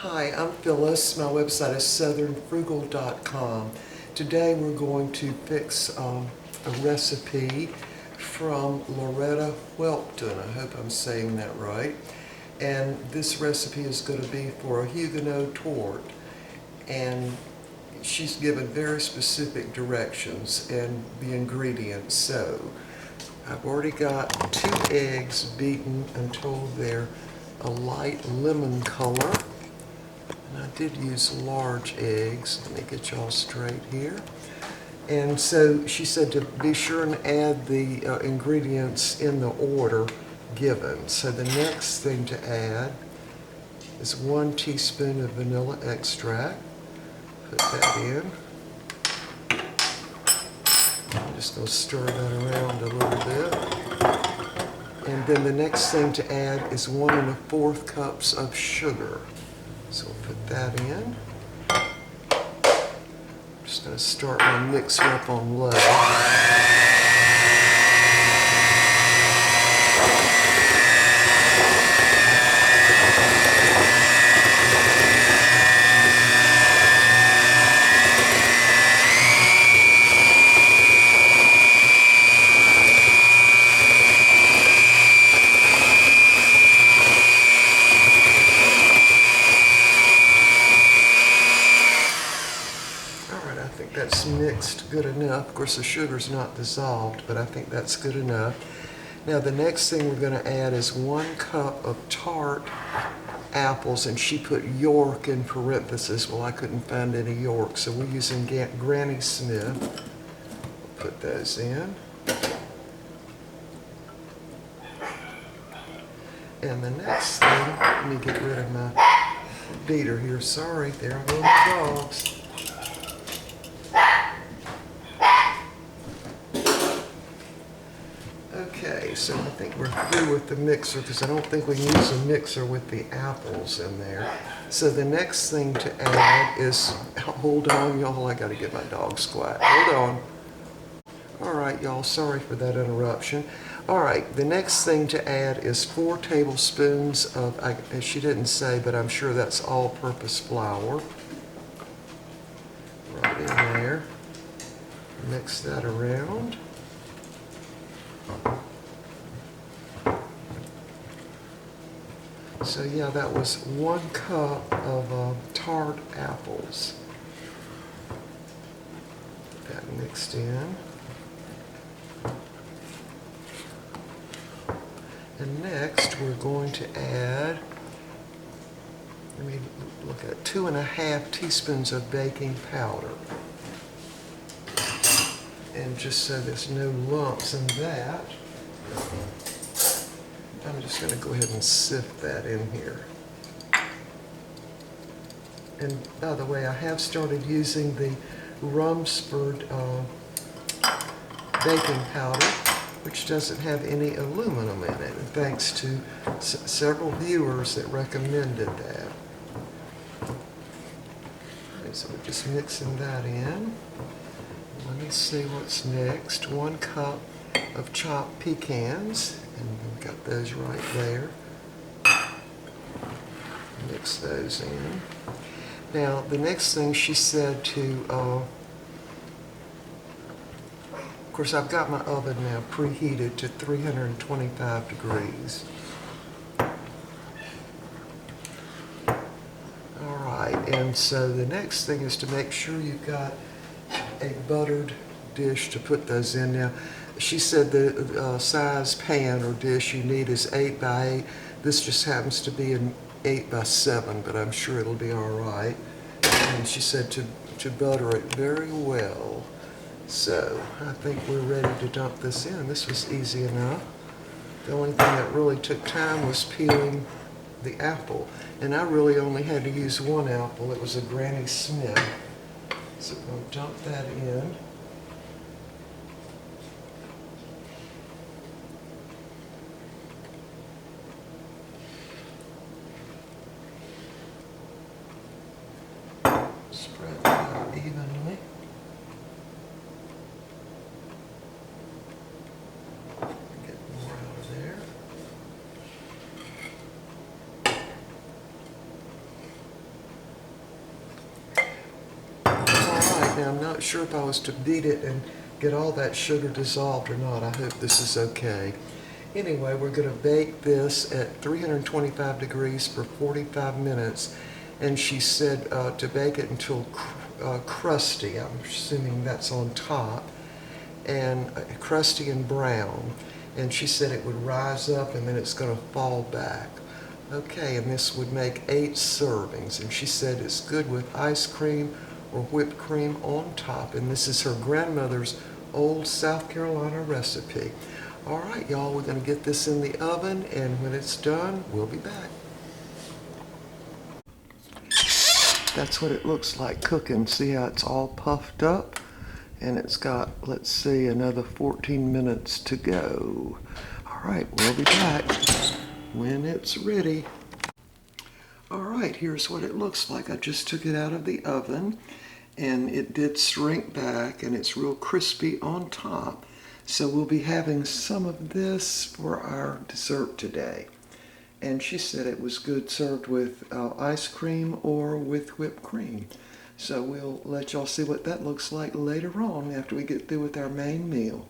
Hi, I'm Phyllis. My website is southernfrugal.com. Today we're going to fix a recipe from Loretta Whelpton. I hope I'm saying that right. And this recipe is going to be for a Huguenot torte. And she's given very specific directions and the ingredients. So I've already got 2 eggs beaten until they're a light lemon color. And I did use large eggs. Let me get y'all straight here. And so she said to be sure and add the ingredients in the order given. So the next thing to add is 1 teaspoon of vanilla extract. Put that in. I'm just going to stir that around a little bit. And then the next thing to add is 1 1/4 cups of sugar. So we'll put that in. I'm just going to start my mixer up on low. I think that's mixed good enough. Of course, the sugar's not dissolved, but I think that's good enough. Now, the next thing we're going to add is 1 cup of tart apples, and she put York in parentheses. Well, I couldn't find any York, so we're using Granny Smith. Put those in. And the next thing, let me get rid of my beater here. Sorry, there go my dogs. Okay, so I think we're through with the mixer because I don't think we can use a mixer with the apples in there. So the next thing to add is, hold on y'all, I gotta get my dogs quiet. Hold on. All right, y'all, sorry for that interruption. All right, the next thing to add is 4 tablespoons of, she didn't say, but I'm sure that's all-purpose flour. Right in there. Mix that around. So yeah, that was 1 cup of tart apples. That mixed in. And next we're going to add, let me look at 2 1/2 teaspoons of baking powder. And just so there's no lumps in that, I'm just going to go ahead and sift that in here. And by the way, I have started using the Rumsford baking powder, which doesn't have any aluminum in it, and thanks to several viewers that recommended that. Okay, so we're just mixing that in. Let me see what's next. 1 cup of chopped pecans, and we've got those right there. Mix those in. Now, the next thing she said to, of course, I've got my oven now preheated to 325 degrees. All right, and so the next thing is to make sure you've got a buttered dish to put those in. Now, she said the size pan or dish you need is 8 by 8. This just happens to be an 8 by 7, but I'm sure it'll be all right. And she said to butter it very well. So I think we're ready to dump this in. This was easy enough. The only thing that really took time was peeling the apple. And I really only had to use 1 apple. It was a Granny Smith. So we're going to dump that in. Spread that out evenly. Get more out of there. Now, I'm not sure if I was to beat it and get all that sugar dissolved or not. I hope this is okay. Anyway, we're going to bake this at 325 degrees for 45 minutes. And she said to bake it until crusty. I'm assuming that's on top. And crusty and brown. And she said it would rise up and then it's going to fall back. Okay, and this would make 8 servings. And she said it's good with ice cream or whipped cream on top. And this is her grandmother's old South Carolina recipe. All right, y'all, we're going to get this in the oven, and when it's done, we'll be back. That's what it looks like cooking. See how it's all puffed up? And it's got, let's see, another 14 minutes to go. All right, we'll be back when it's ready. All right, here's what it looks like. I just took it out of the oven, and it did shrink back, and it's real crispy on top. So we'll be having some of this for our dessert today. And she said it was good served with ice cream or with whipped cream. So we'll let y'all see what that looks like later on after we get through with our main meal.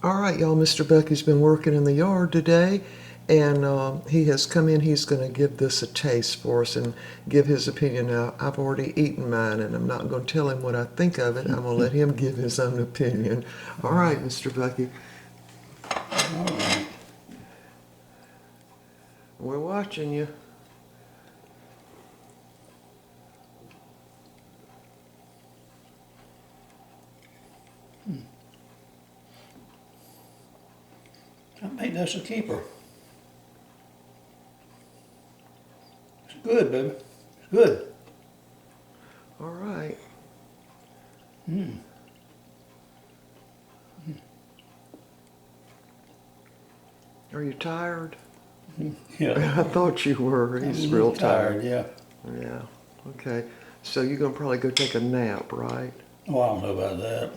All right, y'all, Mr. Bucky's been working in the yard today, and he has come in. He's going to give this a taste for us and give his opinion. Now, I've already eaten mine, and I'm not going to tell him what I think of it. I'm going to let him give his own opinion. All right, Mr. Bucky. All right. We're watching you. I think that's a keeper. It's good, baby. It's good. All right. Are you tired? Yeah. I thought you were. He's I'm real tired. Yeah. Yeah. Okay. So you're going to probably go take a nap, right? Oh, I don't know about that.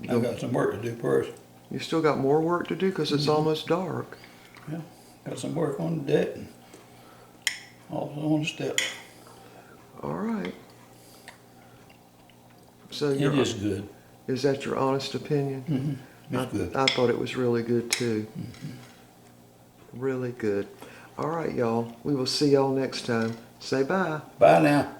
I've got some work to do first. You still got more work to do because it's almost dark. Yeah. Got some work on the deck and also on the steps. All right. So It is good. Is that your honest opinion? It's good. I thought it was really good too. Really good. All right, y'all. We will see y'all next time. Say bye. Bye now.